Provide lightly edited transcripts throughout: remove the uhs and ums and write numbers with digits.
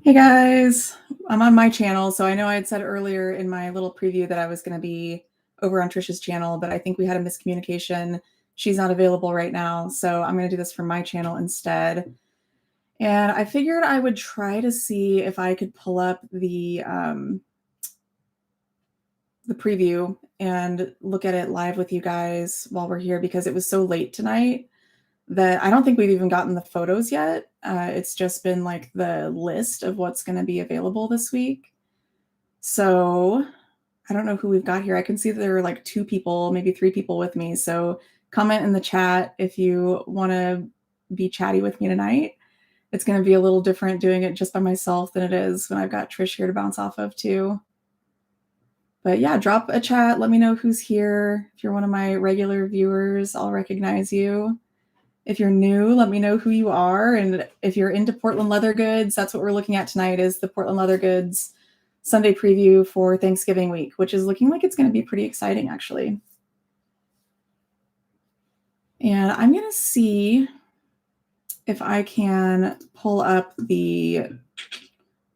Hey guys, I'm on my channel. So I know I had said earlier in my little preview that I was going to be over on Trisha's channel, but I think we had a miscommunication. She's not available right now. So I'm going to do this from my channel instead. And I figured I would try to see if I could pull up the preview and look at it live with you guys while we're here because it was so late tonight that I don't think we've even gotten the photos yet. It's just been like the list of what's going to be available this week. So I don't know who we've got here. I can see that there are like 2 people, maybe 3 people with me. So comment in the chat if you want to be chatty with me tonight. It's going to be a little different doing it just by myself than it is when I've got Trish here to bounce off of too. But yeah, drop a chat. Let me know who's here. If you're one of my regular viewers, I'll recognize you. If you're new, let me know who you are. And if you're into Portland leather goods, that's what we're looking at tonight is the Portland leather goods Sunday preview for Thanksgiving week, which is looking like it's going to be pretty exciting actually. And I'm going to see if I can pull up the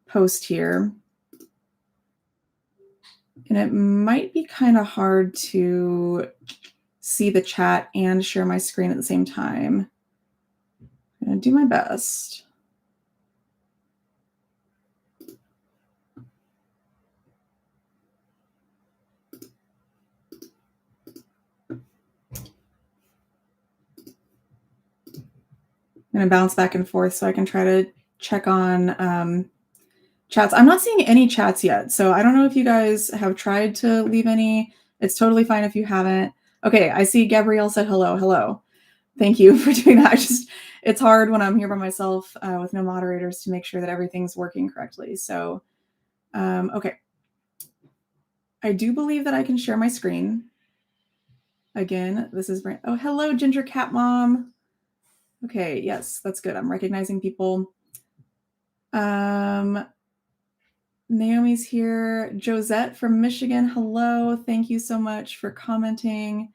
post here. And it might be kind of hard to see the chat and share my screen at the same time. I'm going to do my best. I'm going to bounce back and forth so I can try to check on chats. I'm not seeing any chats yet, so I don't know if you guys have tried to leave any. It's totally fine if you haven't. Okay, I see Gabrielle said hello. Hello. Thank you for doing that. It's hard when I'm here by myself with no moderators to make sure that everything's working correctly. So, okay. I do believe that I can share my screen. Again, this is Brand. Oh, hello, Ginger Cat Mom. Okay, yes, that's good. I'm recognizing people. Naomi's here. Josette from Michigan. Hello. Thank you so much for commenting.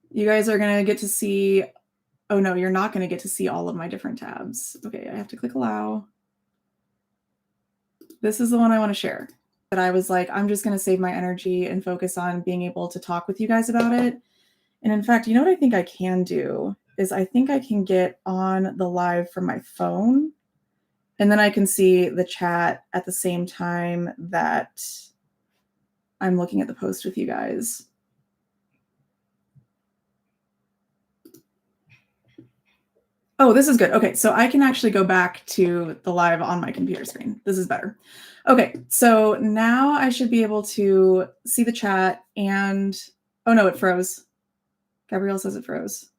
You guys are going to get to see. Oh, no, you're not going to get to see all of my different tabs. Okay, I have to click allow. This is the one I want to share. That I was like, I'm just going to save my energy and focus on being able to talk with you guys about it. And in fact, you know what I think I can do is I think I can get on the live from my phone. And then I can see the chat at the same time that I'm looking at the post with you guys. Oh, this is good. Okay, so I can actually go back to the live on my computer screen. This is better. Okay, so now I should be able to see the chat and, oh no, it froze. Gabrielle says it froze.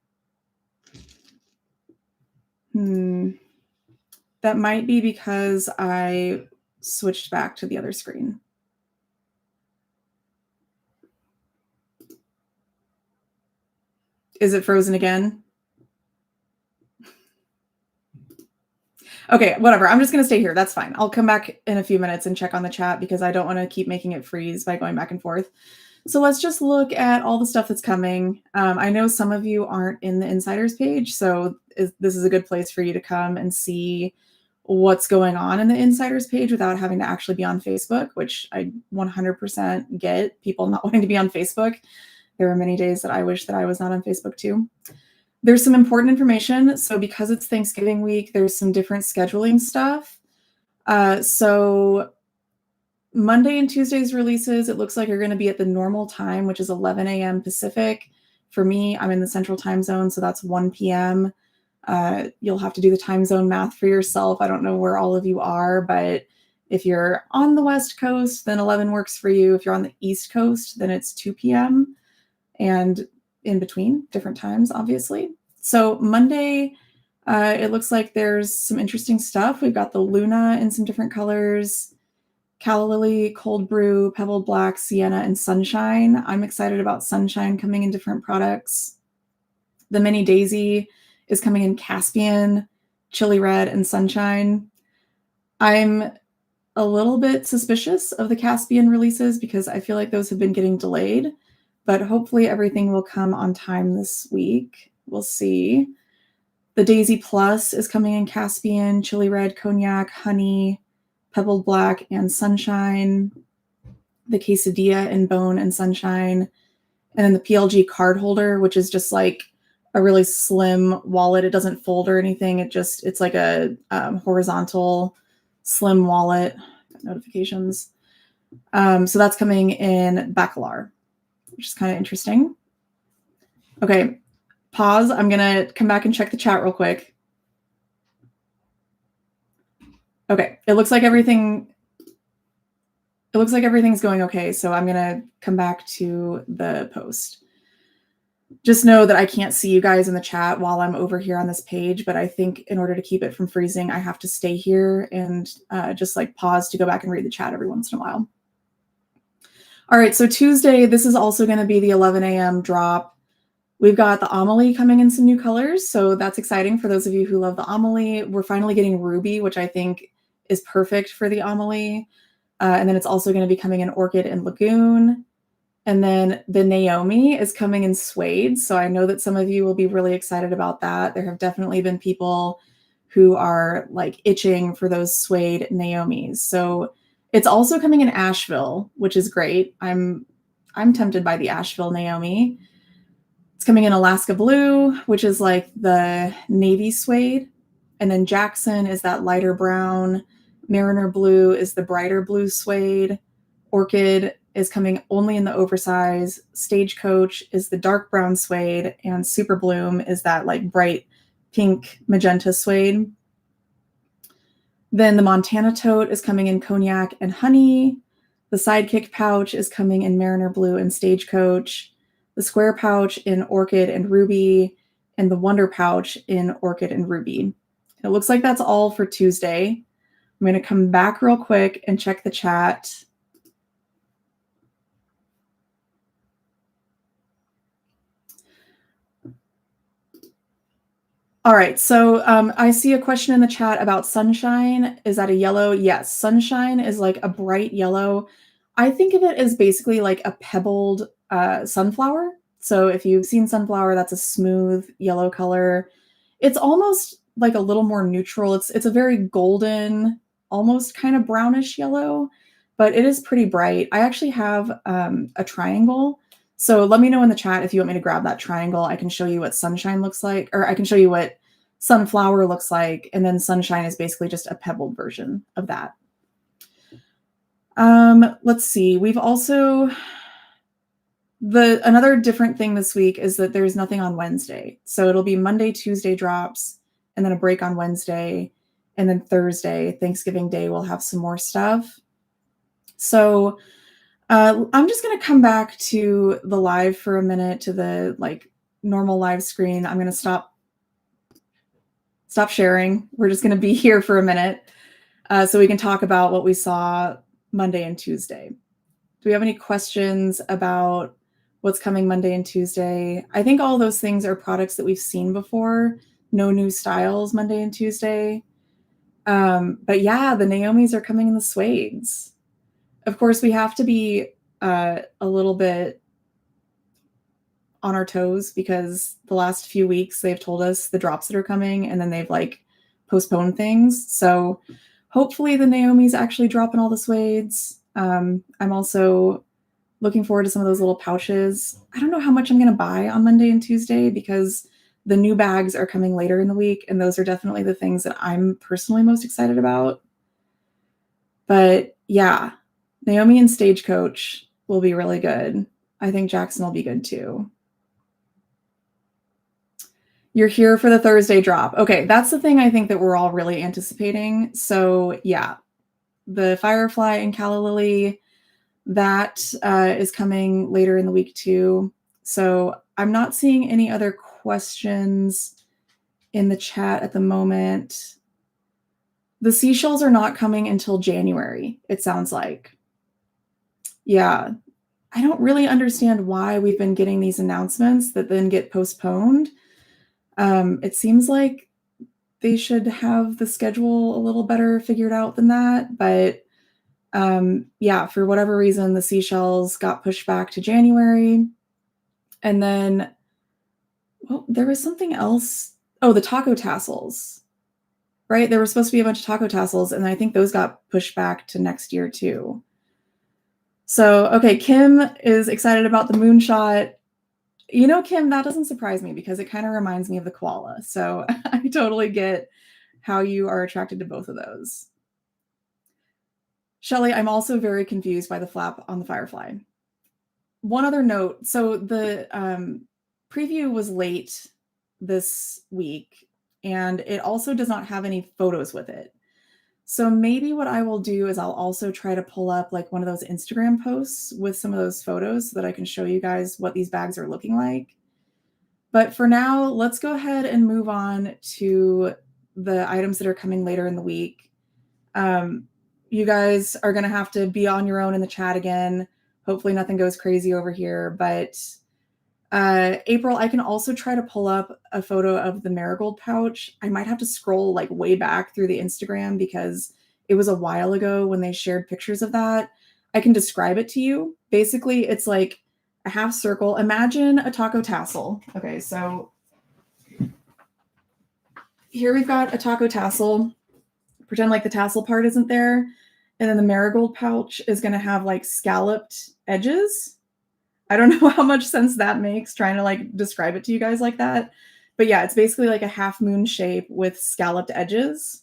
That might be because I switched back to the other screen. Is it frozen again? Okay, whatever. I'm just going to stay here. That's fine. I'll come back in a few minutes and check on the chat because I don't want to keep making it freeze by going back and forth. So let's just look at all the stuff that's coming. I know some of you aren't in the insiders page, so this is a good place for you to come and see what's going on in the insiders page without having to actually be on Facebook, which I 100% get people not wanting to be on Facebook. There are many days that I wish that I was not on Facebook too. There's some important information. So because it's Thanksgiving week, there's some different scheduling stuff. So Monday and Tuesday's releases, it looks like are going to be at the normal time, which is 11 a.m. Pacific. For me, I'm in the central time zone, so that's 1 p.m. You'll have to do the time zone math for yourself. I don't know where all of you are, but if you're on the West Coast, then 11 works for you. If you're on the East Coast, then it's 2 p.m. and in between, different times, obviously. So Monday, it looks like there's some interesting stuff. We've got the Luna in some different colors, Calla Lily, Cold Brew, Pebbled Black, Sienna, and Sunshine. I'm excited about Sunshine coming in different products. The Mini Daisy is coming in Caspian, Chili Red, and Sunshine. I'm a little bit suspicious of the Caspian releases because I feel like those have been getting delayed, but hopefully everything will come on time this week. We'll see. The Daisy Plus is coming in Caspian, Chili Red, Cognac, Honey, Pebbled Black, and Sunshine. The Quesadilla in Bone and Sunshine. And then the PLG card holder, which is just like a really slim wallet. It doesn't fold or anything. It's like a horizontal slim wallet. Notifications. So that's coming in Bacalar, which is kind of interesting. Okay, pause. I'm going to come back and check the chat real quick. Okay, it looks like everything's going okay, so I'm going to come back to the post. Just know that I can't see you guys in the chat while I'm over here on this page, but I think in order to keep it from freezing, I have to stay here and just like pause to go back and read the chat every once in a while. All right, so Tuesday, this is also going to be the 11 a.m. drop. We've got the Amelie coming in some new colors, so that's exciting for those of you who love the Amelie. We're finally getting Ruby, which I think is perfect for the Amelie. And then it's also going to be coming in Orchid and Lagoon. And then the Naomi is coming in Suede. So I know that some of you will be really excited about that. There have definitely been people who are like itching for those Suede Naomis. So it's also coming in Asheville, which is great. I'm tempted by the Asheville Naomi. It's coming in Alaska Blue, which is like the navy suede. And then Jackson is that lighter brown. Mariner Blue is the brighter blue suede. Orchid is coming only in the oversize. Stagecoach is the dark brown suede. And Super Bloom is that like bright pink magenta suede. Then the Montana Tote is coming in Cognac and Honey. The Sidekick Pouch is coming in Mariner Blue and Stagecoach. The Square Pouch in Orchid and Ruby. And the Wonder Pouch in Orchid and Ruby. It looks like that's all for Tuesday. I'm going to come back real quick and check the chat. All right, so I see a question in the chat about Sunshine. Is that a yellow? Yes, Sunshine is like a bright yellow. I think of it as basically like a pebbled sunflower. So if you've seen sunflower, that's a smooth yellow color. It's almost like a little more neutral. It's a very golden, almost kind of brownish yellow, but it is pretty bright. I actually have a triangle. So let me know in the chat if you want me to grab that triangle. I can show you what Sunshine looks like, or I can show you what Sunflower looks like. And then Sunshine is basically just a pebbled version of that. Let's see. We've also, another different thing this week is that there's nothing on Wednesday. So it'll be Monday, Tuesday drops, and then a break on Wednesday. And then Thursday, Thanksgiving Day, we'll have some more stuff. So I'm just going to come back to the live for a minute, to the like normal live screen. I'm going to stop sharing. We're just going to be here for a minute so we can talk about what we saw Monday and Tuesday. Do we have any questions about what's coming Monday and Tuesday? I think all those things are products that we've seen before. No new styles Monday and Tuesday. But yeah, the Naomis are coming in the suedes. Of course, we have to be a little bit on our toes because the last few weeks they've told us the drops that are coming and then they've like postponed things. So hopefully the Naomi's actually dropping all the suedes. I'm also looking forward to some of those little pouches. I don't know how much I'm going to buy on Monday and Tuesday because the new bags are coming later in the week, and those are definitely the things that I'm personally most excited about. But yeah, Naomi and Stagecoach will be really good. I think Jackson will be good too. You're here for the Thursday drop. Okay, that's the thing I think that we're all really anticipating. So yeah, the Firefly and Calla Lily, that is coming later in the week too. So I'm not seeing any other questions in the chat at the moment. The seashells are not coming until January, it sounds like. Yeah, I don't really understand why we've been getting these announcements that then get postponed. It seems like they should have the schedule a little better figured out than that. But yeah, for whatever reason, the seashells got pushed back to January. And then, well, there was something else Oh, the taco tassels, right? There were supposed to be a bunch of taco tassels, and I think those got pushed back to next year too. So, okay, Kim is excited about the moonshot. You know, Kim, that doesn't surprise me because it kind of reminds me of the koala. So I totally get how you are attracted to both of those. Shelly, I'm also very confused by the flap on the Firefly. One other note. So the preview was late this week, and it also does not have any photos with it. So maybe what I will do is I'll also try to pull up like one of those Instagram posts with some of those photos so that I can show you guys what these bags are looking like. But for now, let's go ahead and move on to the items that are coming later in the week. You guys are going to have to be on your own in the chat again. Hopefully nothing goes crazy over here. But April, I can also try to pull up a photo of the marigold pouch. I might have to scroll like way back through the Instagram because it was a while ago when they shared pictures of that. I can describe it to you. Basically, it's like a half circle. Imagine a taco tassel. Okay, so here we've got a taco tassel. Pretend like the tassel part isn't there. And then the marigold pouch is going to have like scalloped edges. I don't know how much sense that makes trying to like describe it to you guys like that. But yeah, it's basically like a half moon shape with scalloped edges.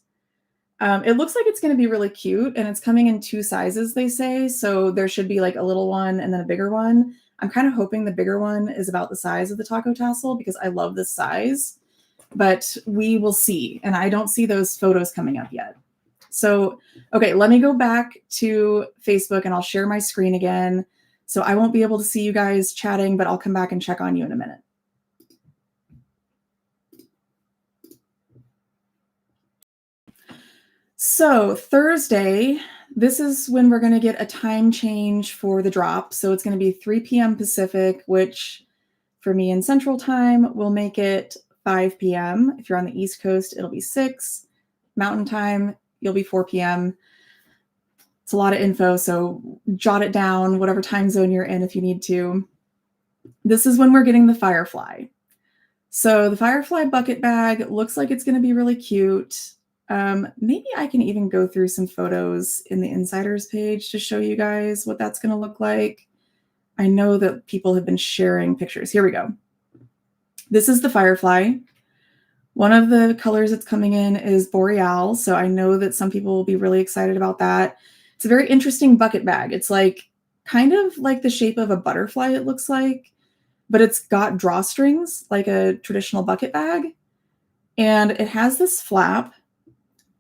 It looks like it's going to be really cute, and it's coming in 2 sizes, they say. So there should be like a little one and then a bigger one. I'm kind of hoping the bigger one is about the size of the taco tassel because I love this size, but we will see. And I don't see those photos coming up yet. So, okay, let me go back to Facebook and I'll share my screen again. So I won't be able to see you guys chatting, but I'll come back and check on you in a minute. So Thursday, this is when we're going to get a time change for the drop. So it's going to be 3 p.m. Pacific, which for me in Central Time will make it 5 p.m. If you're on the East Coast, it'll be 6. Mountain Time, you'll be 4 p.m. It's a lot of info, so jot it down, whatever time zone you're in if you need to. This is when we're getting the Firefly. So the Firefly bucket bag looks like it's going to be really cute. Maybe I can even go through some photos in the insiders page to show you guys what that's going to look like. I know that people have been sharing pictures. Here we go. This is the Firefly. One of the colors that's coming in is Boreal, so I know that some people will be really excited about that. It's a very interesting bucket bag. It's like kind of like the shape of a butterfly, it looks like, but it's got drawstrings like a traditional bucket bag. And it has this flap.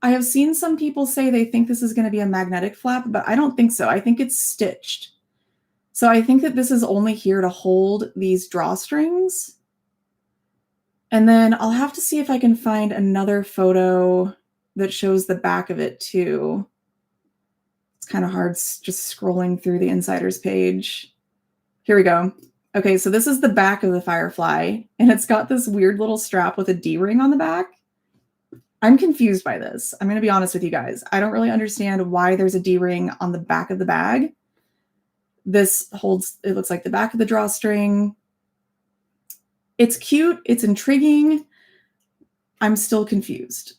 I have seen some people say they think this is going to be a magnetic flap, but I don't think so. I think it's stitched. So I think that this is only here to hold these drawstrings. And then I'll have to see if I can find another photo that shows the back of it too. It's kind of hard just scrolling through the insiders page. Here we go. Okay, so this is the back of the Firefly, and it's got this weird little strap with a D-ring on the back. I'm confused by this. I'm going to be honest with you guys. I don't really understand why there's a D-ring on the back of the bag. This holds, it looks like the back of the drawstring. It's cute. It's intriguing. I'm still confused.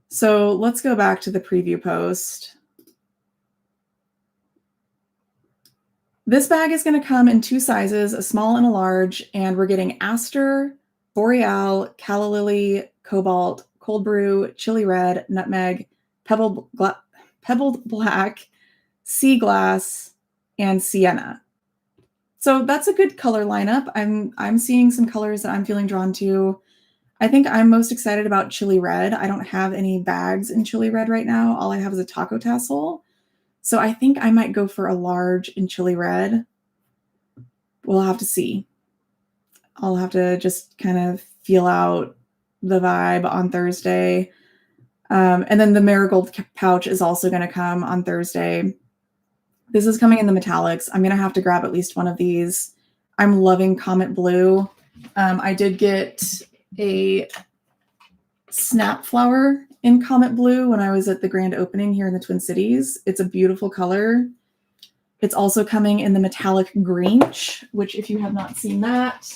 So let's go back to the preview post. This bag is going to come in 2 sizes, a small and a large, and we're getting Aster, Boreal, Calla Lily, Cobalt, Cold Brew, Chili Red, Nutmeg, Pebbled Black, Sea Glass, and Sienna. So that's a good color lineup. I'm seeing some colors that I'm feeling drawn to. I think I'm most excited about Chili Red. I don't have any bags in Chili Red right now. All I have is a taco tassel. So I think I might go for a large in Chili Red. We'll have to see. I'll have to just kind of feel out the vibe on Thursday. And then the marigold pouch is also going to come on Thursday. This is coming in the metallics. I'm going to have to grab at least one of these. I'm loving Comet Blue. I did get a snap flower in Comet Blue when I was at the grand opening here in the Twin Cities. It's a beautiful color. It's also coming in the metallic Grinch, which if you have not seen that,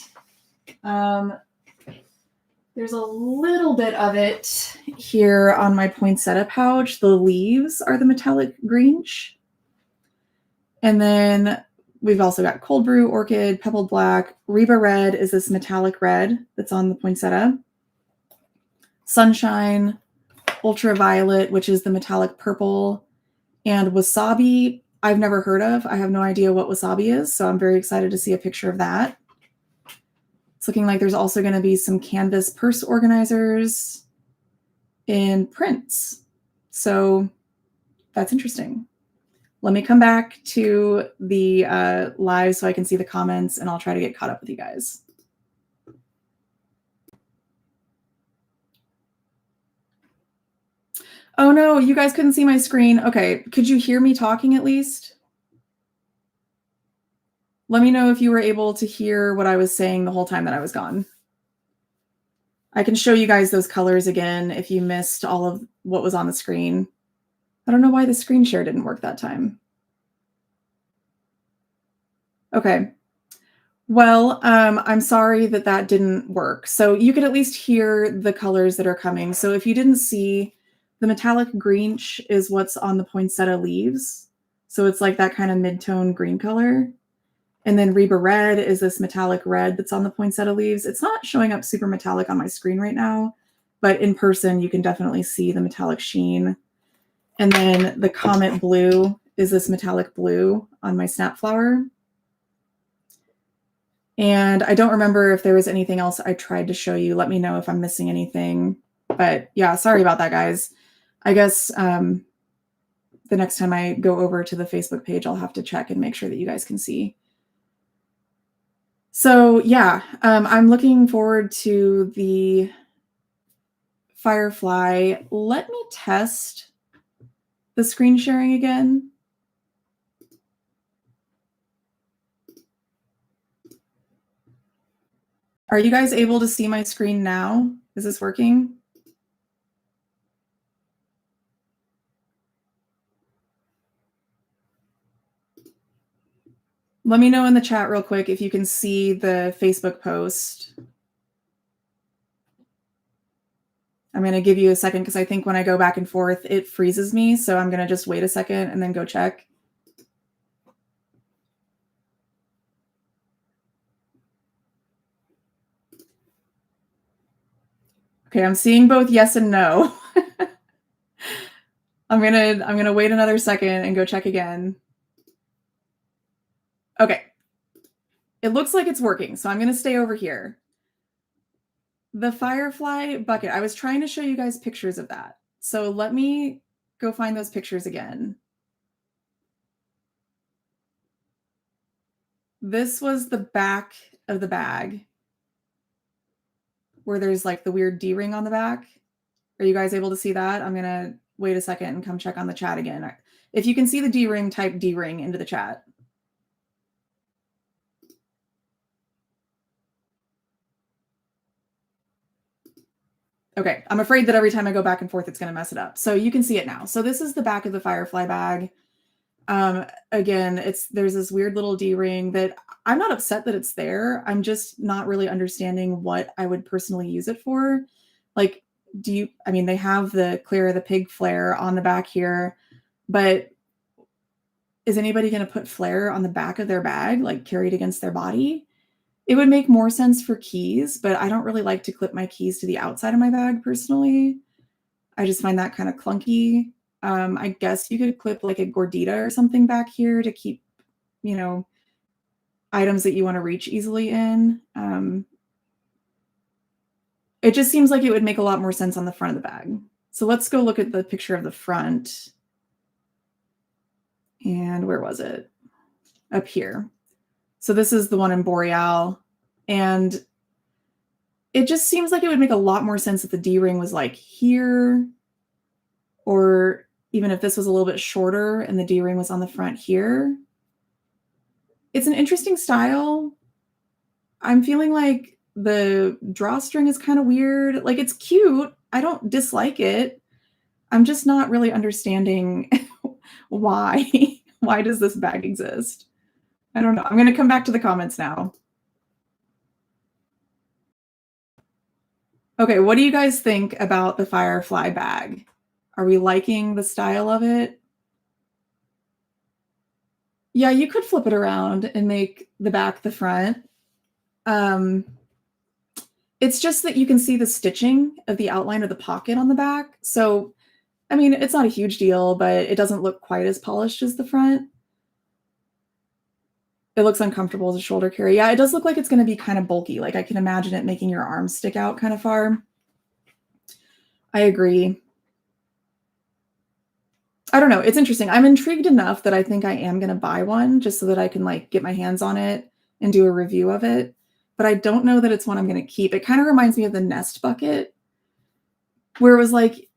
There's a little bit of it here on my poinsettia pouch. The leaves are the metallic greenish. And then we've also got cold brew, orchid, pebbled black. Reba red is this metallic red that's on the poinsettia. Sunshine, ultraviolet, which is the metallic purple. And wasabi, I've never heard of. I have no idea what wasabi is, so I'm very excited to see a picture of that. It's looking like there's also going to be some canvas purse organizers in prints. So that's interesting. Let me come back to the live so I can see the comments, and I'll try to get caught up with you guys. Oh no, you guys couldn't see my screen. Okay, could you hear me talking at least? Let me know if you were able to hear what I was saying the whole time that I was gone. I can show you guys those colors again if you missed all of what was on the screen. I don't know why the screen share didn't work that time. Okay. Well, I'm sorry that that didn't work. So you could at least hear the colors that are coming. So if you didn't see, the metallic greenish is what's on the poinsettia leaves. So it's like that kind of mid-tone green color. And then Reba red is this metallic red that's on the poinsettia leaves. It's not showing up super metallic on my screen right now, but in person you can definitely see the metallic sheen. And then the comet blue is this metallic blue on my snap flower. And I don't remember if there was anything else I tried to show you. Let me know if I'm missing anything. But yeah, sorry about that, guys. I guess the next time I go over to the Facebook page, I'll have to check and make sure that you guys can see. So yeah, I'm looking forward to the Firefly. Let me test the screen sharing again. Are you guys able to see my screen now? Is this working? Let me know in the chat real quick if you can see the Facebook post. I'm going to give you a second because I think when I go back and forth, it freezes me. So I'm going to just wait a second and then go check. Okay, I'm seeing both yes and no. I'm gonna wait another second and go check again. Okay. It looks like it's working, so I'm gonna stay over here. The Firefly bucket, I was trying to show you guys pictures of that. So let me go find those pictures again. This was the back of the bag where there's like the weird D-ring on the back. Are you guys able to see that? I'm gonna wait a second and come check on the chat again. If you can see the D-ring, type D-ring into the chat. Okay, I'm afraid that every time I go back and forth, it's going to mess it up. So you can see it now. So this is the back of the Firefly bag. Again, there's this weird little D-ring that I'm not upset that it's there. I'm just not really understanding what I would personally use it for. Like, I mean, they have the Clara the Pig flare on the back here, but is anybody going to put flare on the back of their bag, like carried against their body? It would make more sense for keys, but I don't really like to clip my keys to the outside of my bag personally. I just find that kind of clunky. I guess you could clip like a gordita or something back here to keep, you know, items that you want to reach easily in. It just seems like it would make a lot more sense on the front of the bag. So let's go look at the picture of the front. And where was it? Up here. So this is the one in Boreal. And it just seems like it would make a lot more sense if the D-ring was like here, or even if this was a little bit shorter and the D-ring was on the front here. It's an interesting style. I'm feeling like the drawstring is kind of weird. Like, it's cute. I don't dislike it. I'm just not really understanding why. Why does this bag exist? I don't know. I'm going to come back to the comments now. Okay, what do you guys think about the Firefly bag? Are we liking the style of it? Yeah, you could flip it around and make the back the front. Um, it's just that you can see the stitching of the outline of the pocket on the back. So, I mean, it's not a huge deal, but it doesn't look quite as polished as the front. It looks uncomfortable as a shoulder carry. Yeah, it does look like it's gonna be kind of bulky. Like I can imagine it making your arms stick out kind of far. I agree. I don't know. It's interesting. I'm intrigued enough that I think I am gonna buy one just so that I can like get my hands on it and do a review of it. But I don't know that it's one I'm gonna keep. It kind of reminds me of the Nest bucket, where it was like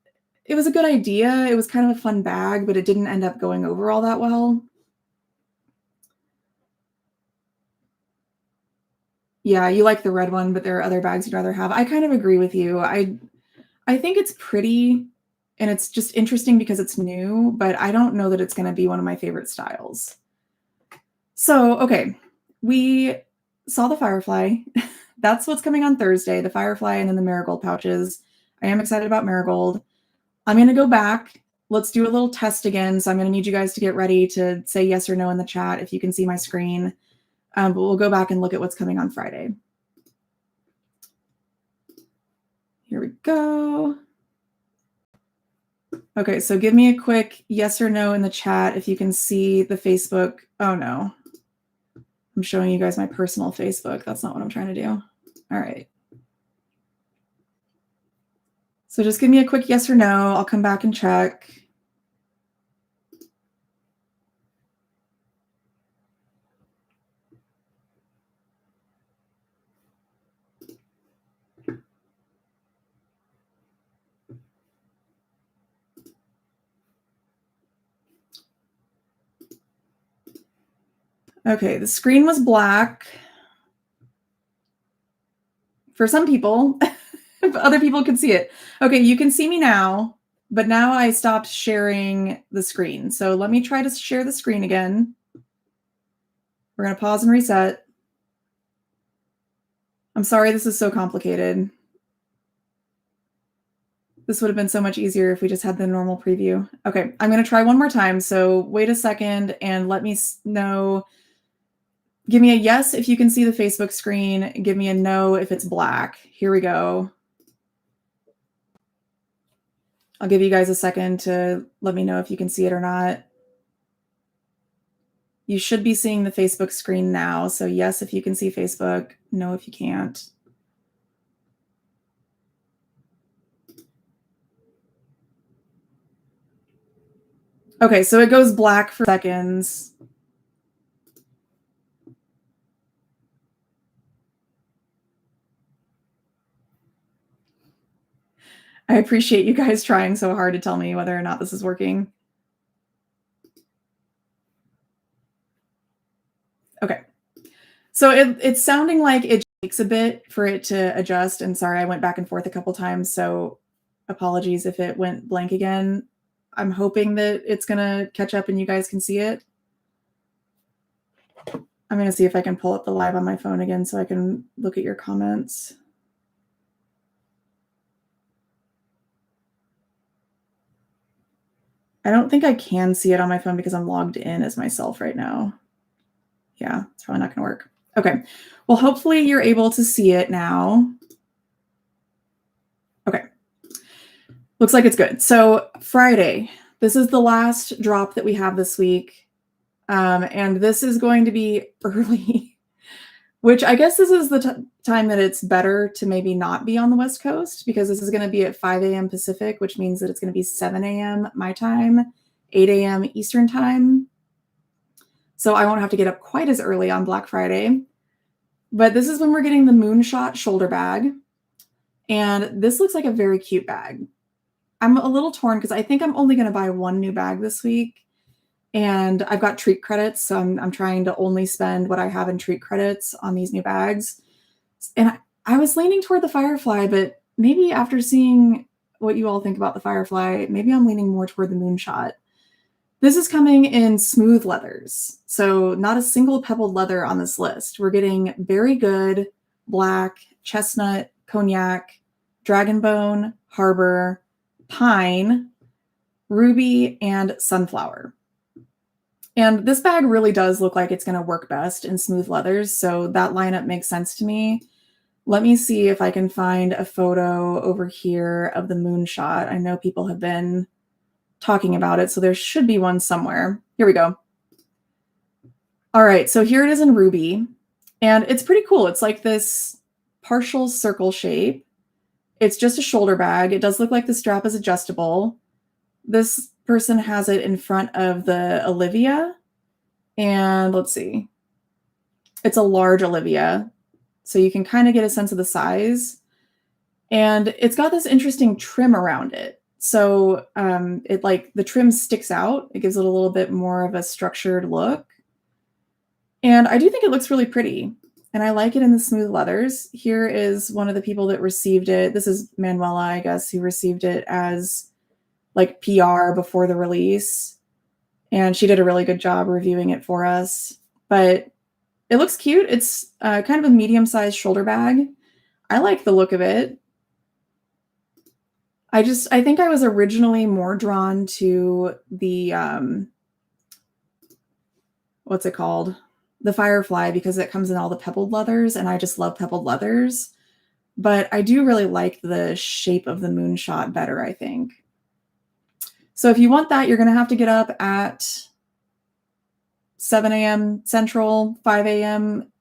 it was a good idea. It was kind of a fun bag, but it didn't end up going over all that well. Yeah, you like the red one, but there are other bags you'd rather have. I kind of agree with you. I think it's pretty and it's just interesting because it's new, but I don't know that it's going to be one of my favorite styles. So, okay, we saw the Firefly. That's what's coming on Thursday, the Firefly and then the Marigold pouches. I am excited about Marigold. I'm going to go back. Let's do a little test again. So I'm going to need you guys to get ready to say yes or no in the chat if you can see my screen. But we'll go back and look at what's coming on Friday. Here we go. Okay, so give me a quick yes or no in the chat if you can see the Facebook. Oh no, I'm showing you guys my personal Facebook. That's not what I'm trying to do. All right. So just give me a quick yes or no. I'll come back and check. Okay, the screen was black for some people, but other people can see it. Okay, you can see me now, but now I stopped sharing the screen. So let me try to share the screen again. We're going to pause and reset. I'm sorry this is so complicated. This would have been so much easier if we just had the normal preview. Okay, I'm going to try one more time. So wait a second and let me know. Give me a yes if you can see the Facebook screen. Give me a no if it's black. Here we go. I'll give you guys a second to let me know if you can see it or not. You should be seeing the Facebook screen now. So yes if you can see Facebook, no if you can't. Okay, so it goes black for seconds. I appreciate you guys trying so hard to tell me whether or not this is working. Okay. So it's sounding like it takes a bit for it to adjust. And sorry, I went back and forth a couple times. So apologies if it went blank again. I'm hoping that it's going to catch up and you guys can see it. I'm going to see if I can pull up the live on my phone again so I can look at your comments. I don't think I can see it on my phone because I'm logged in as myself right now. Yeah, it's probably not going to work. Okay. Well, hopefully you're able to see it now. Okay. Looks like it's good. So Friday, this is the last drop that we have this week. And this is going to be early, which I guess this is the time that it's better to maybe not be on the West Coast because this is going to be at 5 a.m. Pacific, which means that it's going to be 7 a.m. my time, 8 a.m. Eastern time. So I won't have to get up quite as early on Black Friday. But this is when we're getting the Moonshot shoulder bag. And this looks like a very cute bag. I'm a little torn because I think I'm only going to buy one new bag this week. And I've got treat credits, so I'm trying to only spend what I have in treat credits on these new bags. And I was leaning toward the Firefly, but maybe after seeing what you all think about the Firefly, maybe I'm leaning more toward the Moonshot. This is coming in smooth leathers, so not a single pebbled leather on this list. We're getting very good black, chestnut, cognac, dragonbone, harbor, pine, ruby, and sunflower. And this bag really does look like it's going to work best in smooth leathers, so that lineup makes sense to me. Let me see if I can find a photo over here of the moonshot. I know people have been talking about it, so there should be one somewhere. Here we go. All right, so here it is in ruby, and it's pretty cool. It's like this partial circle shape. It's just a shoulder bag. It does look like the strap is adjustable. This person has it in front of the Olivia, and let's see. It's a large Olivia, so you can kind of get a sense of the size. And it's got this interesting trim around it. So it like the trim sticks out. It gives it a little bit more of a structured look. And I do think it looks really pretty. And I like it in the smooth leathers. Here is one of the people that received it. This is Manuela, I guess, who received it as like PR before the release. And she did a really good job reviewing it for us. But it looks cute. It's kind of a medium-sized shoulder bag. I like the look of it. I think I was originally more drawn to the, what's it called? The Firefly, because it comes in all the pebbled leathers, and I just love pebbled leathers. But I do really like the shape of the moonshot better, I think. So if you want that, you're going to have to get up at 7 a.m. Central, 5 a.m.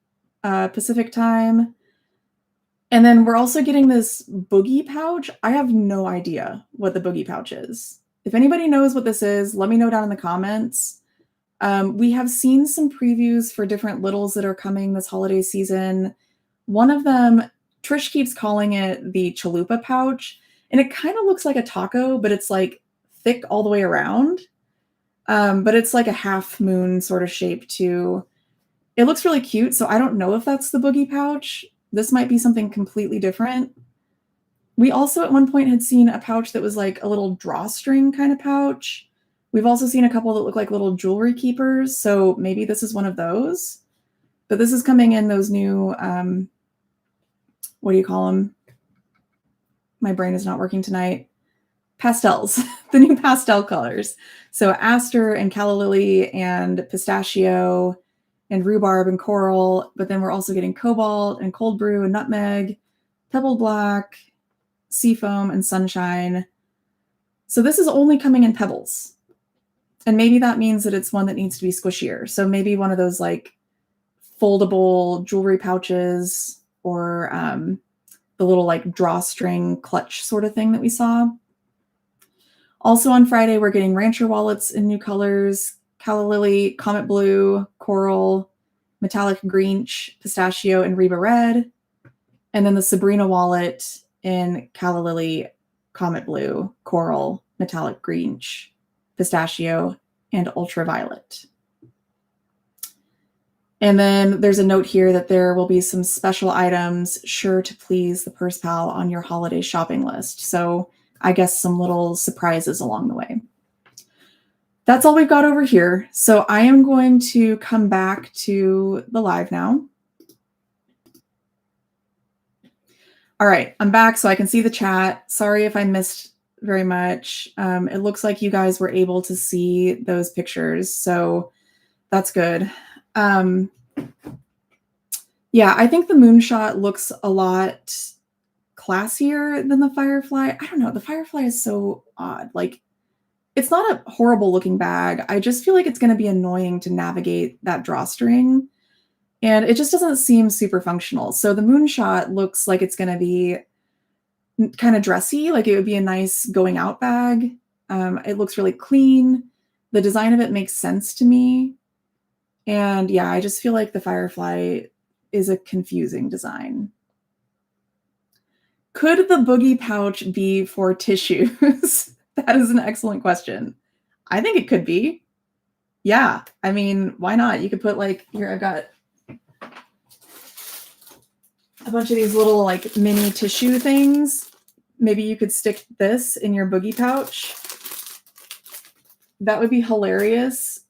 Pacific time. And then we're also getting this boogie pouch. I have no idea what the boogie pouch is. If anybody knows what this is, let me know down in the comments. We have seen some previews for different littles that are coming this holiday season. One of them, Trish keeps calling it the chalupa pouch, and it kind of looks like a taco, but it's like thick all the way around. But it's like a half moon sort of shape too. It looks really cute, so I don't know if that's the boogie pouch. This might be something completely different. We also at one point had seen a pouch that was like a little drawstring kind of pouch. We've also seen a couple that look like little jewelry keepers, so maybe this is one of those. But this is coming in those new, what do you call them? My brain is not working tonight. Pastels, the new pastel colors. So aster and calla lily and pistachio and rhubarb and coral, but then we're also getting cobalt and cold brew and nutmeg, pebble black, seafoam, and sunshine. So this is only coming in pebbles. And maybe that means that it's one that needs to be squishier. So maybe one of those like foldable jewelry pouches, or the little like drawstring clutch sort of thing that we saw. Also on Friday, we're getting rancher wallets in new colors: calla lily, comet blue, coral, metallic greench, pistachio, and reba red. And then the Sabrina wallet in calla lily, comet blue, coral, metallic greench, pistachio, and ultraviolet. And then there's a note here that there will be some special items sure to please the purse pal on your holiday shopping list. So I guess some little surprises along the way. That's all we've got over here. So I am going to come back to the live now. All right, I'm back so I can see the chat. Sorry if I missed very much. It looks like you guys were able to see those pictures, so that's good. Yeah, I think the moonshot looks a lot classier than the Firefly. I don't know, the Firefly is so odd. Like, it's not a horrible looking bag. I just feel like it's going to be annoying to navigate that drawstring, and it just doesn't seem super functional. So the moonshot looks like it's going to be kind of dressy, like it would be a nice going out bag. It looks really clean. The design of it makes sense to me. And yeah, I just feel like the Firefly is a confusing design. Could the boogie pouch be for tissues? That is an excellent question. I think it could be. Yeah, I mean, why not? You could put like, here I've got a bunch of these little like mini tissue things. Maybe you could stick this in your boogie pouch. That would be hilarious.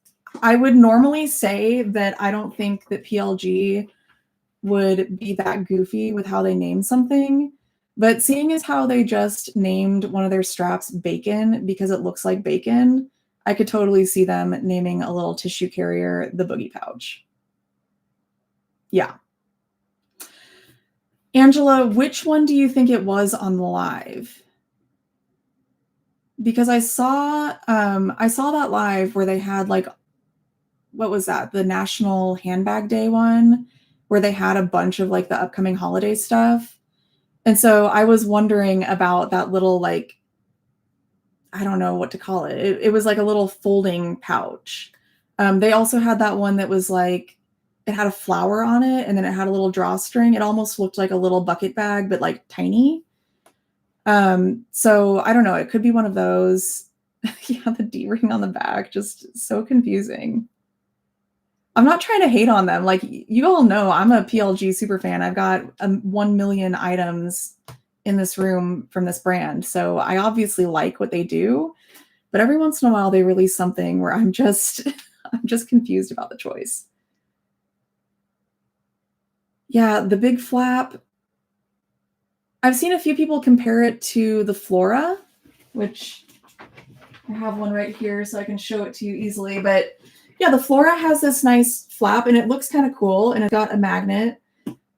I would normally say that I don't think that PLG would be that goofy with how they name something, But seeing as how they just named one of their straps Bacon because it looks like bacon, I could totally see them naming a little tissue carrier the Boogie Pouch. Yeah. Angela, which one do you think it was on the live? Because I saw that live where they had like, what was that? The National Handbag Day one, where they had a bunch of like the upcoming holiday stuff. And so I was wondering about that little like, I don't know what to call it. It was like a little folding pouch. They also had that one that was like, it had a flower on it and then it had a little drawstring. It almost looked like a little bucket bag, but like tiny. So I don't know. It could be one of those. Yeah, the D-ring on the back, just so confusing. I'm not trying to hate on them. Like you all know, I'm a PLG super fan. I've got 1 million items in this room from this brand. So I obviously like what they do, but every once in a while they release something where I'm just I'm just confused about the choice. Yeah, the big flap. I've seen a few people compare it to the Flora, which I have one right here so I can show it to you easily. But yeah, the Flora has this nice flap and it looks kind of cool and it's got a magnet.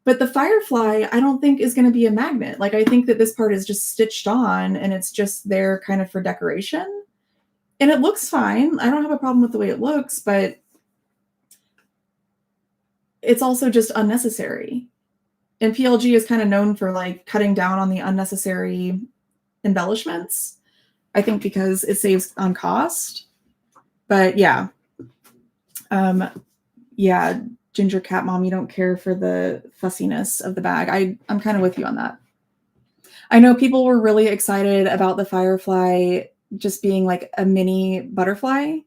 But the Firefly, I don't think is going to be a magnet. Like I think that this part is just stitched on and it's just there kind of for decoration. And it looks fine. I don't have a problem with the way it looks, but it's also just unnecessary. And PLG is kind of known for like cutting down on the unnecessary embellishments. I think because it saves on cost. But yeah. Yeah, Ginger Cat Mom, you don't care for the fussiness of the bag. I'm kind of with you on that. I know people were really excited about the Firefly just being like a mini butterfly.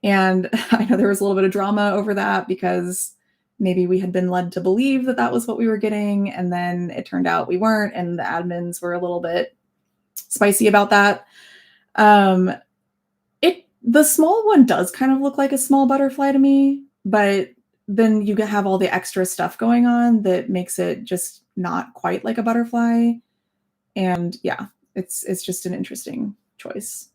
And I know there was a little bit of drama over that because maybe we had been led to believe that that was what we were getting. And then it turned out we weren't. And the admins were a little bit spicy about that. The small one does kind of look like a small butterfly to me, but then you have all the extra stuff going on that makes it just not quite like a butterfly. And yeah, it's just an interesting choice.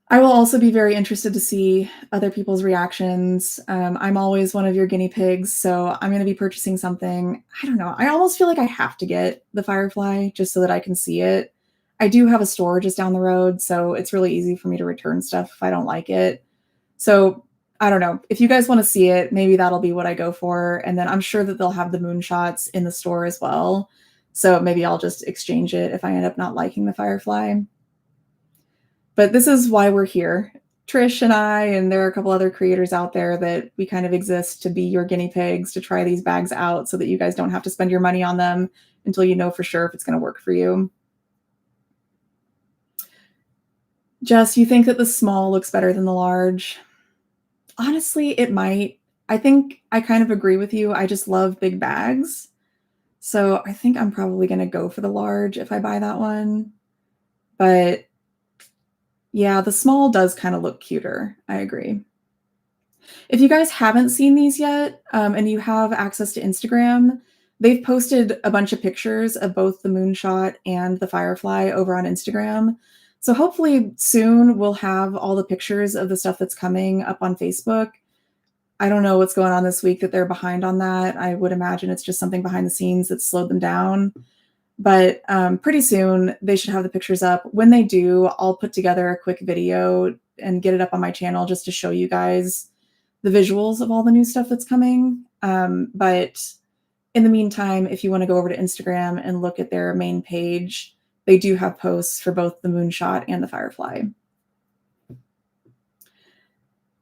I will also be very interested to see other people's reactions. I'm always one of your guinea pigs, so I'm going to be purchasing something. I don't know. I almost feel like I have to get the Firefly just so that I can see it. I do have a store just down the road, so it's really easy for me to return stuff if I don't like it. So I don't know. If you guys want to see it, maybe that'll be what I go for. And then I'm sure that they'll have the moonshots in the store as well. So maybe I'll just exchange it if I end up not liking the Firefly. But this is why we're here. Trish and I, and there are a couple other creators out there that we kind of exist to be your guinea pigs, to try these bags out so that you guys don't have to spend your money on them until you know for sure if it's going to work for you. Jess, you think that the small looks better than the large? Honestly, it might. I think I kind of agree with you. I just love big bags. So I think I'm probably going to go for the large if I buy that one. But yeah, the small does kind of look cuter. I agree. If you guys haven't seen these yet, and you have access to Instagram, they've posted a bunch of pictures of both the moonshot and the Firefly over on Instagram. So hopefully soon we'll have all the pictures of the stuff that's coming up on Facebook. I don't know what's going on this week that they're behind on that. I would imagine it's just something behind the scenes that slowed them down. But pretty soon they should have the pictures up. When they do, I'll put together a quick video and get it up on my channel just to show you guys the visuals of all the new stuff that's coming. But in the meantime, if you want to go over to Instagram and look at their main page, they do have posts for both the moonshot and the Firefly.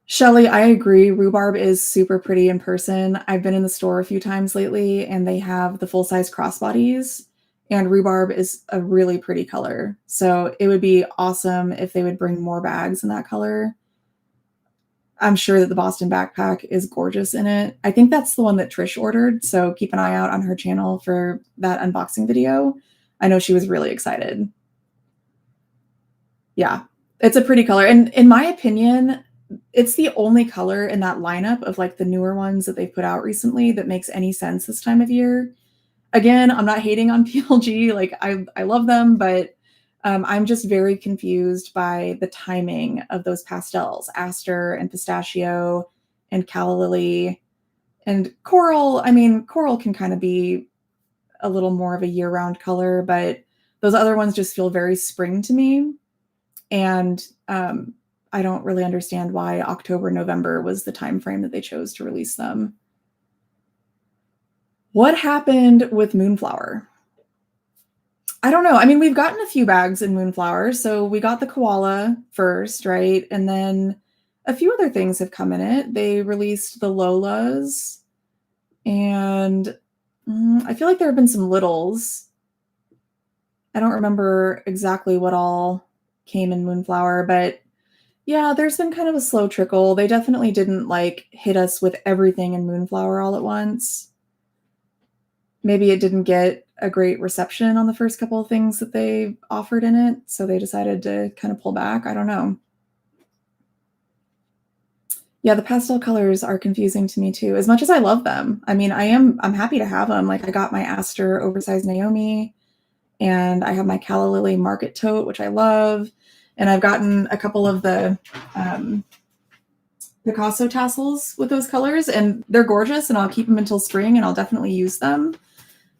Shelly, I agree. Rhubarb is super pretty in person. I've been in the store a few times lately and they have the full-size crossbodies, and rhubarb is a really pretty color. So it would be awesome if they would bring more bags in that color. I'm sure that the Boston backpack is gorgeous in it. I think that's the one that Trish ordered, so keep an eye out on her channel for that unboxing video. I know she was really excited. Yeah, it's a pretty color. And in my opinion, it's the only color in that lineup of like the newer ones that they've put out recently that makes any sense this time of year. Again, I'm not hating on PLG. Like I love them, but I'm just very confused by the timing of those pastels, aster and pistachio and calla lily and coral. I mean, coral can kind of be a little more of a year-round color, but those other ones just feel very spring to me. And I don't really understand why October, November was the time frame that they chose to release them. What happened with Moonflower? I don't know. I mean, we've gotten a few bags in Moonflower. So we got the koala first, right? And then a few other things have come in it. They released the Lolas, and I feel like there have been some littles. I don't remember exactly what all came in Moonflower, but yeah, there's been kind of a slow trickle. They definitely didn't like hit us with everything in Moonflower all at once. Maybe it didn't get a great reception on the first couple of things that they offered in it, so they decided to kind of pull back. I don't know. Yeah, the pastel colors are confusing to me too, as much as I love them. I mean, I'm happy to have them. Like I got my Aster oversized Naomi, and I have my calla lily market tote, which I love. And I've gotten a couple of the Picasso tassels with those colors, and they're gorgeous, and I'll keep them until spring, and I'll definitely use them.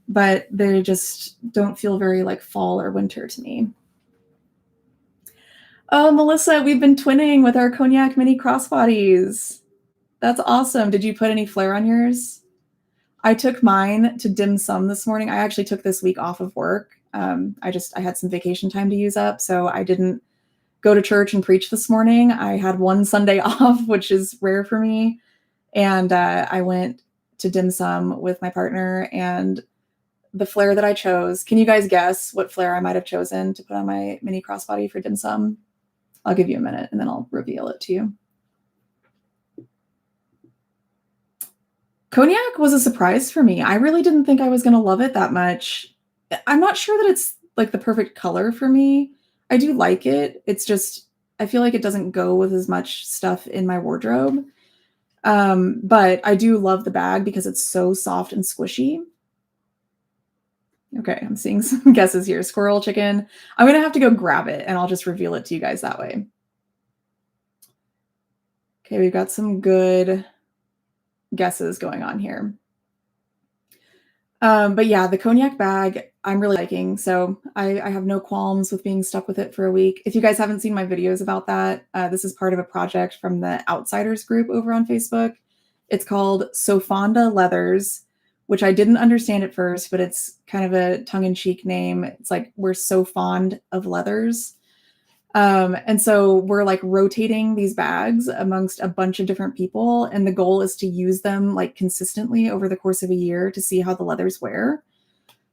But they just don't feel very like fall or winter to me. Oh, Melissa, we've been twinning with our cognac mini crossbodies. That's awesome. Did you put any flair on yours? I took mine to dim sum this morning. I actually took this week off of work. I had some vacation time to use up, so I didn't go to church and preach this morning. I had one Sunday off, which is rare for me, and I went to dim sum with my partner. And the flair that I chose, can you guys guess what flair I might have chosen to put on my mini crossbody for dim sum? I'll give you a minute and then I'll reveal it to you. Cognac was a surprise for me. I really didn't think I was going to love it that much. I'm not sure that it's like the perfect color for me. I do like it. It's just, I feel like it doesn't go with as much stuff in my wardrobe. But I do love the bag because it's so soft and squishy. Okay, I'm seeing some guesses here. Squirrel chicken. I'm going to have to go grab it and I'll just reveal it to you guys that way. Okay, we've got some good guesses going on here. But yeah, the cognac bag, I'm really liking. So I have no qualms with being stuck with it for a week. If you guys haven't seen my videos about that, this is part of a project from the Outsiders group over on Facebook. It's called Sofonda Leathers, which I didn't understand at first, but it's kind of a tongue-in-cheek name. It's like, we're so fond of leathers. And so we're like rotating these bags amongst a bunch of different people. And the goal is to use them like consistently over the course of a year to see how the leathers wear.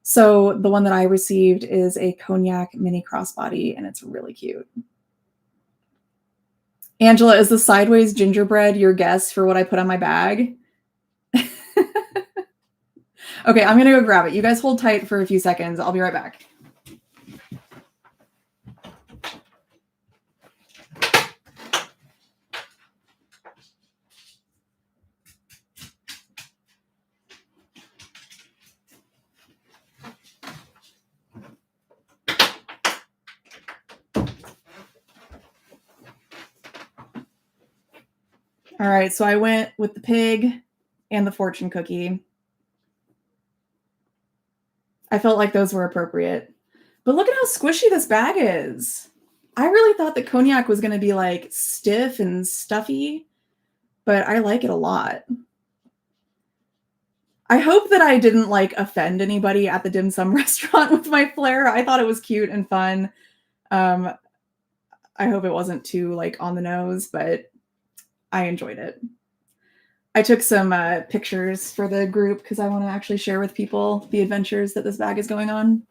So the one that I received is a cognac mini crossbody, and it's really cute. Angela, is the sideways gingerbread your guess for what I put on my bag? Okay, I'm going to go grab it. You guys hold tight for a few seconds. I'll be right back. All right, so I went with the pig and the fortune cookie. I felt like those were appropriate. But look at how squishy this bag is. I really thought that cognac was going to be like stiff and stuffy, but I like it a lot. I hope that I didn't like offend anybody at the dim sum restaurant with my flair. I thought it was cute and fun. I hope it wasn't too like on the nose, but I enjoyed it. I took some pictures for the group because I want to actually share with people the adventures that this bag is going on.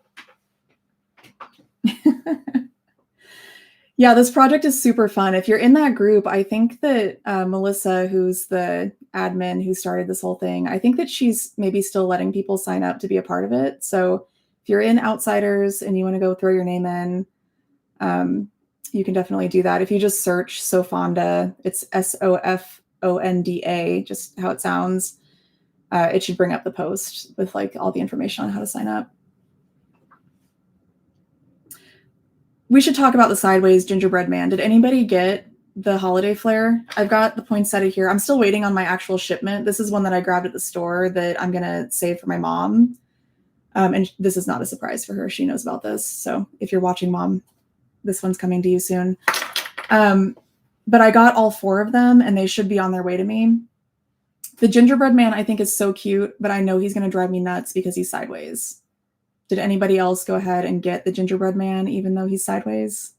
Yeah, this project is super fun. If you're in that group, I think that Melissa, who's the admin who started this whole thing, I think that she's maybe still letting people sign up to be a part of it. So if you're in Outsiders and you want to go throw your name in, you can definitely do that. If you just search Sofonda, it's Sofonda, just how it sounds. it should bring up the post with like all the information on how to sign up. We should talk about the Sideways gingerbread man. Did anybody get the holiday flare? I've got the poinsettia here. I'm still waiting on my actual shipment. This is one that I grabbed at the store that I'm going to save for my mom. And this is not a surprise for her. She knows about this. So if you're watching, Mom, this one's coming to you soon. But I got all 4 of them, and they should be on their way to me. The gingerbread man I think is so cute, but I know he's going to drive me nuts because he's sideways. Did anybody else go ahead and get the gingerbread man even though he's sideways?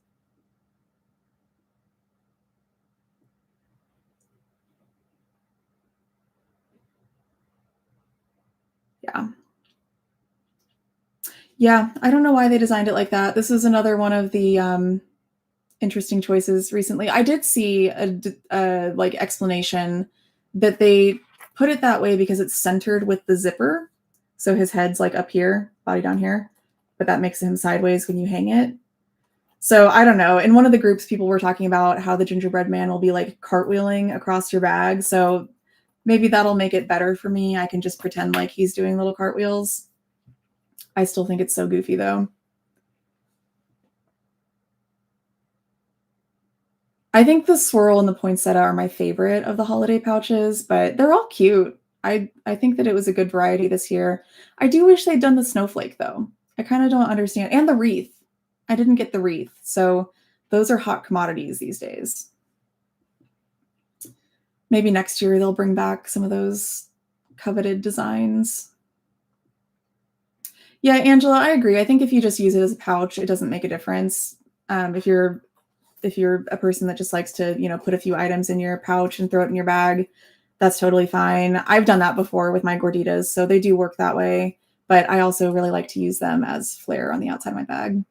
Yeah. Yeah, I don't know why they designed it like that. This is another one of the interesting choices recently. I did see a like explanation that they put it that way because it's centered with the zipper. So his head's like up here, body down here, but that makes him sideways when you hang it. So I don't know. In one of the groups, people were talking about how the gingerbread man will be like cartwheeling across your bag. So maybe that'll make it better for me. I can just pretend like he's doing little cartwheels. I still think it's so goofy though. I think the swirl and the poinsettia are my favorite of the holiday pouches, but they're all cute. I think that it was a good variety this year. I do wish they'd done the snowflake though. I kind of don't understand. And the wreath. I didn't get the wreath. So those are hot commodities these days. Maybe next year they'll bring back some of those coveted designs. Yeah, Angela, I agree. I think if you just use it as a pouch, it doesn't make a difference. If you're a person that just likes to, put a few items in your pouch and throw it in your bag, that's totally fine. I've done that before with my gorditas, so they do work that way. But I also really like to use them as flair on the outside of my bag.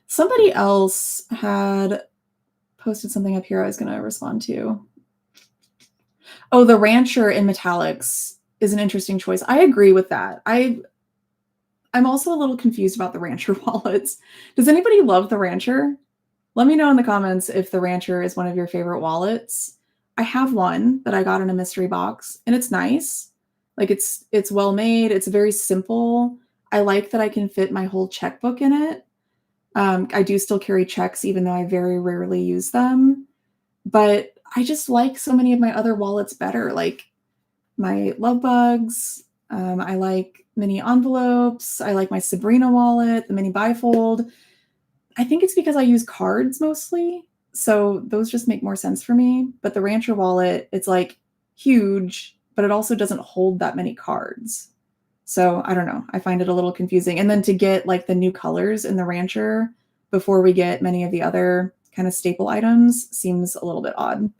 Somebody else had posted something up here I was going to respond to. Oh, the Rancher in metallics is an interesting choice. I agree with that. I'm also a little confused about the Rancher wallets. Does anybody love the Rancher? Let me know in the comments if the Rancher is one of your favorite wallets. I have one that I got in a mystery box, and it's nice. Like it's well made. It's very simple. I like that I can fit my whole checkbook in it. I do still carry checks, even though I very rarely use them. But I just like so many of my other wallets better, like my Love Bugs. I like mini envelopes. I like my Sabrina wallet, the mini bifold. I think it's because I use cards mostly. So those just make more sense for me. But the Rancher wallet, it's like huge, but it also doesn't hold that many cards. So I don't know. I find it a little confusing. And then to get like the new colors in the Rancher before we get many of the other kind of staple items seems a little bit odd.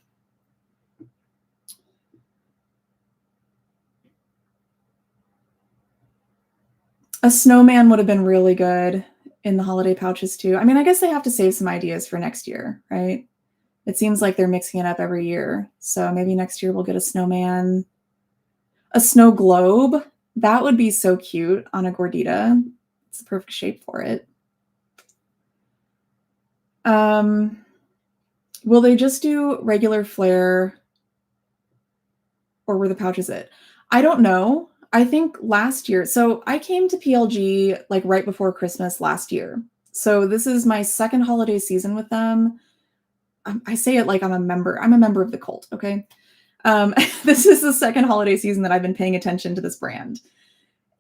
A snowman would have been really good in the holiday pouches too. I mean, I guess they have to save some ideas for next year, right? It seems like they're mixing it up every year. So maybe next year we'll get a snowman. A snow globe. That would be so cute on a gordita. It's the perfect shape for it. Will they just do regular flare, or were the pouches it? I don't know. I think last year, so I came to PLG like right before Christmas last year. So this is my second holiday season with them. I say it like I'm a member. I'm a member of the cult, okay? This is the second holiday season that I've been paying attention to this brand.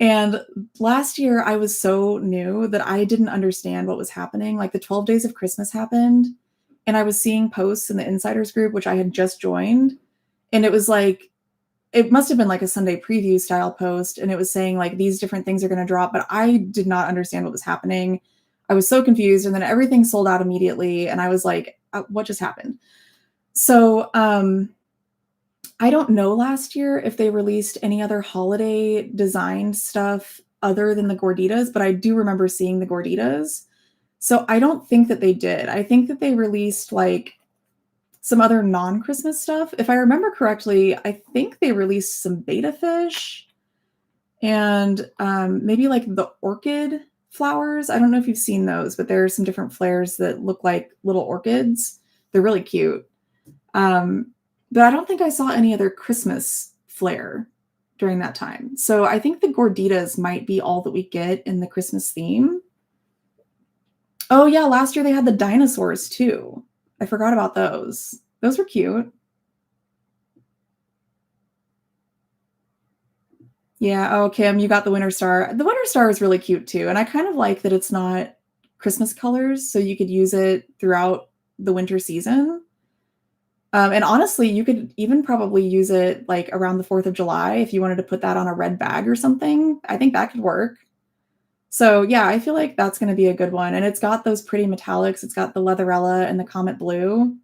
And last year I was so new that I didn't understand what was happening. Like the 12 days of Christmas happened, and I was seeing posts in the insiders group, which I had just joined. And it was like, it must have been like a Sunday preview style post. And it was saying like these different things are going to drop, but I did not understand what was happening. I was so confused. And then everything sold out immediately. And I was like, what just happened? So, I don't know last year if they released any other holiday designed stuff other than the gorditas, but I do remember seeing the gorditas. So I don't think that they did. I think that they released like some other non-Christmas stuff. If I remember correctly, I think they released some beta fish and maybe like the orchid flowers. I don't know if you've seen those, but there are some different flares that look like little orchids. They're really cute. but I don't think I saw any other Christmas flair during that time. So I think the gorditas might be all that we get in the Christmas theme. Oh yeah, last year they had the dinosaurs too. I forgot about those. Those were cute. Yeah, oh, Kim, you got the Winter Star. The Winter Star is really cute too, and I kind of like that it's not Christmas colors, so you could use it throughout the winter season. And honestly, you could even probably use it like around the 4th of July if you wanted to put that on a red bag or something. I think that could work. So yeah, I feel like that's going to be a good one. And it's got those pretty metallics. It's got the Leatherella and the Comet Blue.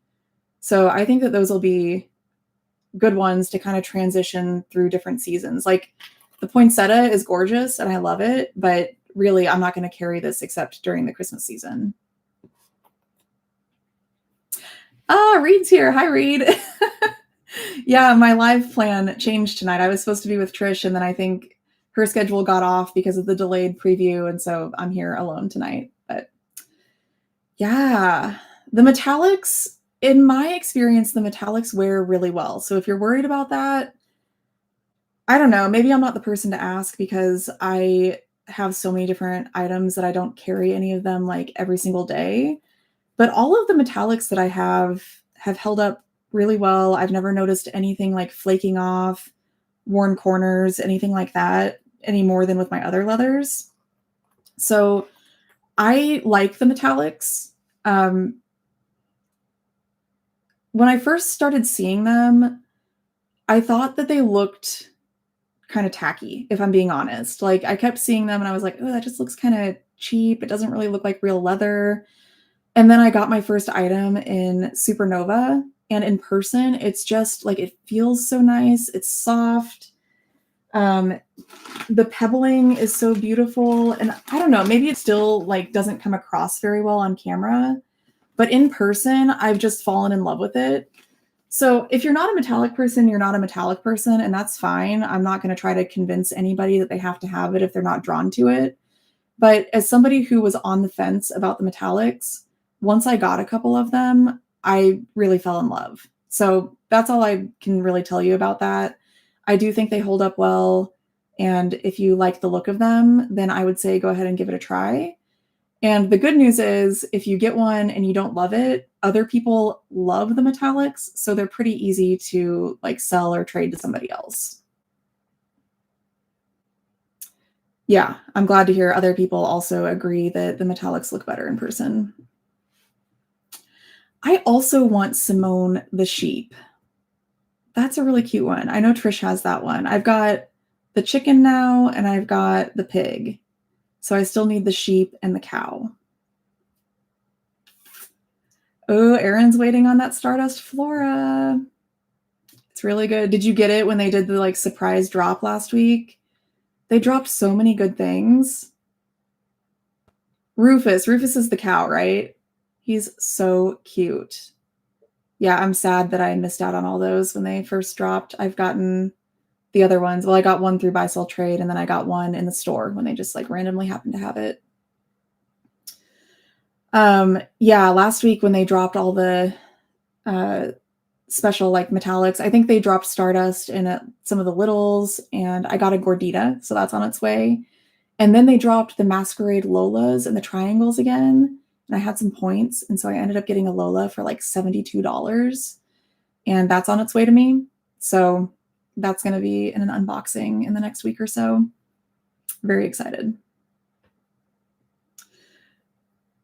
So I think that those will be good ones to kind of transition through different seasons. Like the poinsettia is gorgeous and I love it, but really I'm not going to carry this except during the Christmas season. Ah, Reed's here. Hi, Reed. Yeah, my live plan changed tonight. I was supposed to be with Trish, and then I think her schedule got off because of the delayed preview, and so I'm here alone tonight. But yeah, the metallics, in my experience, the metallics wear really well. So if you're worried about that, I don't know. Maybe I'm not the person to ask because I have so many different items that I don't carry any of them like every single day. But all of the metallics that I have held up really well. I've never noticed anything like flaking off, worn corners, anything like that any more than with my other leathers. So I like the metallics. Um, when I first started seeing them, I thought that they looked kind of tacky, if I'm being honest. Like I kept seeing them and I was like, oh, that just looks kind of cheap. It doesn't really look like real leather. And then I got my first item in Supernova, and in person, it's just like it feels so nice. It's soft. Um, the pebbling is so beautiful, and I don't know, maybe it still like doesn't come across very well on camera, but in person, I've just fallen in love with it. So if you're not a metallic person, you're not a metallic person, and that's fine. I'm not going to try to convince anybody that they have to have it if they're not drawn to it. But as somebody who was on the fence about the metallics, once I got a couple of them, I really fell in love. So that's all I can really tell you about that. I do think they hold up well. And if you like the look of them, then I would say go ahead and give it a try. And the good news is if you get one and you don't love it, other people love the metallics. So they're pretty easy to like sell or trade to somebody else. Yeah, I'm glad to hear other people also agree that the metallics look better in person. I also want Simone the sheep. That's a really cute one. I know Trish has that one. I've got the chicken now and I've got the pig. So I still need the sheep and the cow. Oh, Erin's waiting on that Stardust Flora. It's really good. Did you get it when they did the like surprise drop last week? They dropped so many good things. Rufus. Rufus is the cow, right? He's so cute. Yeah, I'm sad that I missed out on all those when they first dropped. I've gotten the other ones. Well, I got one through Buy Sell Trade, and then I got one in the store when they just like randomly happened to have it. Yeah, last week when they dropped all the special like metallics, I think they dropped Stardust in some of the littles, and I got a Gordita, so that's on its way. And then they dropped the Masquerade Lolas and the triangles again, and I had some points, and so I ended up getting a Lola for like $72, and that's on its way to me. So that's going to be in an unboxing in the next week or so. Very excited.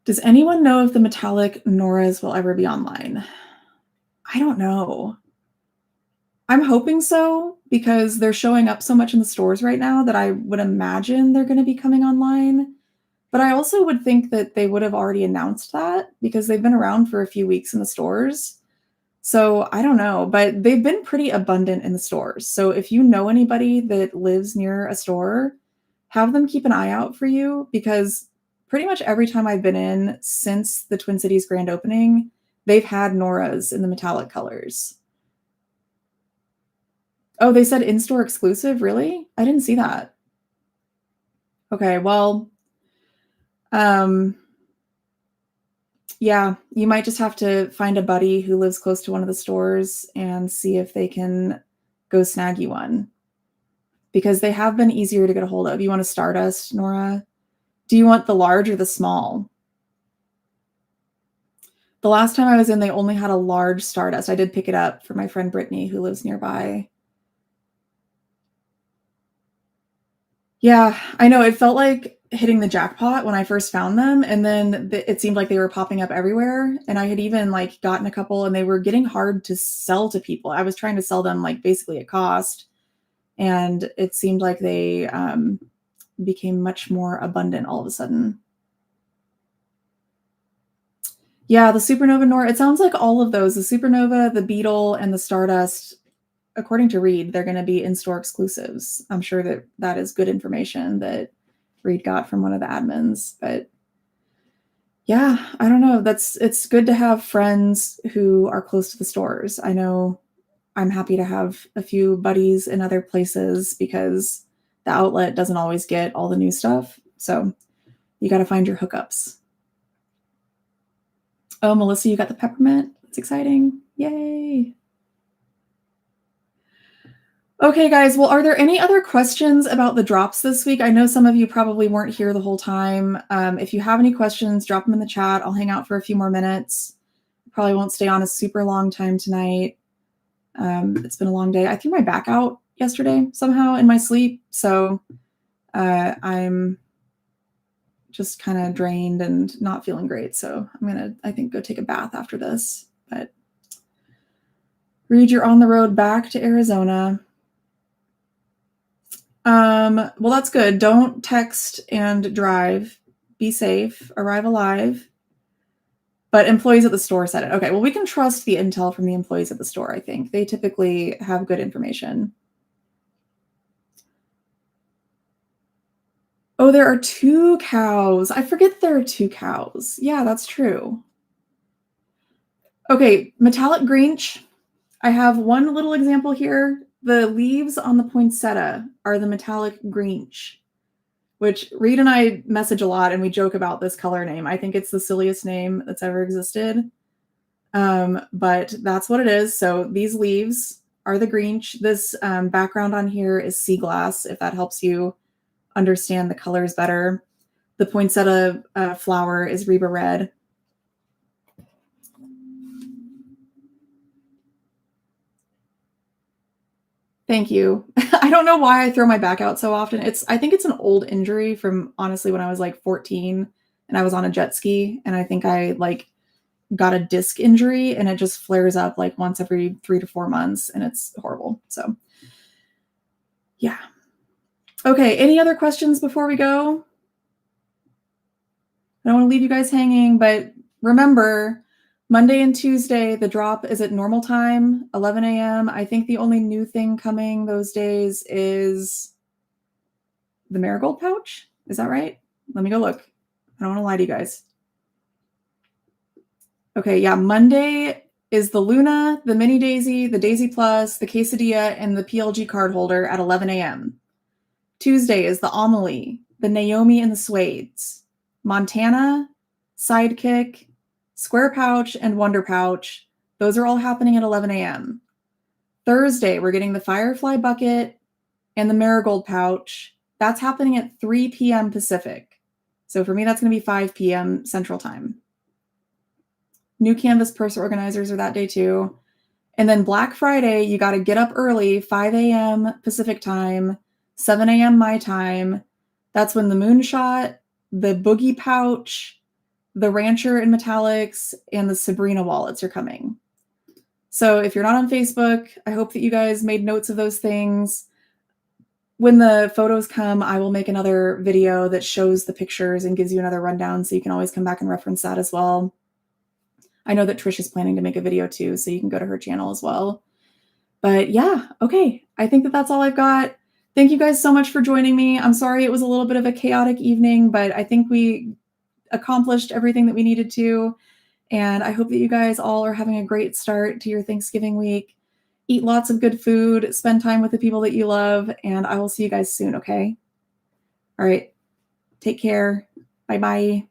Does anyone know if the metallic Noras will ever be online? I don't know. I'm hoping so because they're showing up so much in the stores right now that I would imagine they're going to be coming online. But I also would think that they would have already announced that because they've been around for a few weeks in the stores. So I don't know, but they've been pretty abundant in the stores. So if you know anybody that lives near a store, have them keep an eye out for you because pretty much every time I've been in since the Twin Cities grand opening, they've had Noras in the metallic colors. Oh, they said in-store exclusive? Really? I didn't see that. Okay, well, um, Yeah, you might just have to find a buddy who lives close to one of the stores and see if they can go snag you one, because they have been easier to get a hold of. You want a Stardust, Nora? Do you want the large or the small? The last time I was in, they only had a large Stardust. I did pick it up for my friend Brittany, who lives nearby. Yeah, I know. It felt like hitting the jackpot when I first found them, and then it seemed like they were popping up everywhere. And I had even like gotten a couple, and they were getting hard to sell to people. I was trying to sell them like basically at cost, and it seemed like they became much more abundant all of a sudden. Yeah, the Supernova Nor. It sounds like all of those, the Supernova, the Beetle, and the Stardust, according to Reed, they're going to be in-store exclusives. I'm sure that that is good information that Reed got from one of the admins. But yeah, I don't know. It's good to have friends who are close to the stores. I know I'm happy to have a few buddies in other places because the outlet doesn't always get all the new stuff. So you got to find your hookups. Oh, Melissa, you got the peppermint. That's exciting. Yay. Okay, guys. Well, are there any other questions about the drops this week? I know some of you probably weren't here the whole time. If you have any questions, drop them in the chat. I'll hang out for a few more minutes. Probably won't stay on a super long time tonight. It's been a long day. I threw my back out yesterday somehow in my sleep. So I'm just kind of drained and not feeling great. So I'm going to, I think, go take a bath after this. But Reed, you're on the road back to Arizona. Well, that's good. Don't text and drive. Be safe. Arrive alive. But employees at the store said it. Okay, well, we can trust the intel from the employees at the store, I think. They typically have good information. Oh, there are 2 cows. I forget there are 2 cows. Yeah, that's true. Okay, metallic Grinch. I have one little example here. The leaves on the poinsettia are the metallic Grinch, which Reed and I message a lot, and we joke about this color name. I think it's the silliest name that's ever existed. But that's what it is. So these leaves are the Grinch. This background on here is sea glass, if that helps you understand the colors better. The poinsettia flower is Reba red. Thank you. I don't know why I throw my back out so often. I think it's an old injury from honestly when I was like 14 and I was on a jet ski, and I think I like got a disc injury, and it just flares up like once every 3 to 4 months, and it's horrible. So yeah. Okay, any other questions before we go? I don't want to leave you guys hanging, but remember, Monday and Tuesday, the drop is at normal time, 11 a.m. I think the only new thing coming those days is the marigold pouch. Is that right? Let me go look. I don't want to lie to you guys. Okay, yeah, Monday is the Luna, the Mini Daisy, the Daisy Plus, the Quesadilla, and the PLG card holder at 11 a.m. Tuesday is the Amelie, the Naomi and the Suedes, Montana, Sidekick, Square Pouch, and Wonder Pouch. Those are all happening at 11 a.m. Thursday, we're getting the Firefly Bucket and the Marigold Pouch. That's happening at 3 p.m. Pacific. So for me, that's going to be 5 p.m. Central Time. New Canvas purse organizers are that day too. And then Black Friday, you got to get up early, 5 a.m. Pacific Time, 7 a.m. my time. That's when the Moonshot, the Boogie Pouch, the Rancher in Metallics, and the Sabrina wallets are coming. So if you're not on Facebook, I hope that you guys made notes of those things. When the photos come, I will make another video that shows the pictures and gives you another rundown, so you can always come back and reference that as well. I know that Trish is planning to make a video too, so you can go to her channel as well. But yeah, okay. I think that that's all I've got. Thank you guys so much for joining me. I'm sorry it was a little bit of a chaotic evening, but I think we accomplished everything that we needed to. And I hope that you guys all are having a great start to your Thanksgiving week. Eat lots of good food, spend time with the people that you love, and I will see you guys soon, okay? All right. Take care. Bye-bye.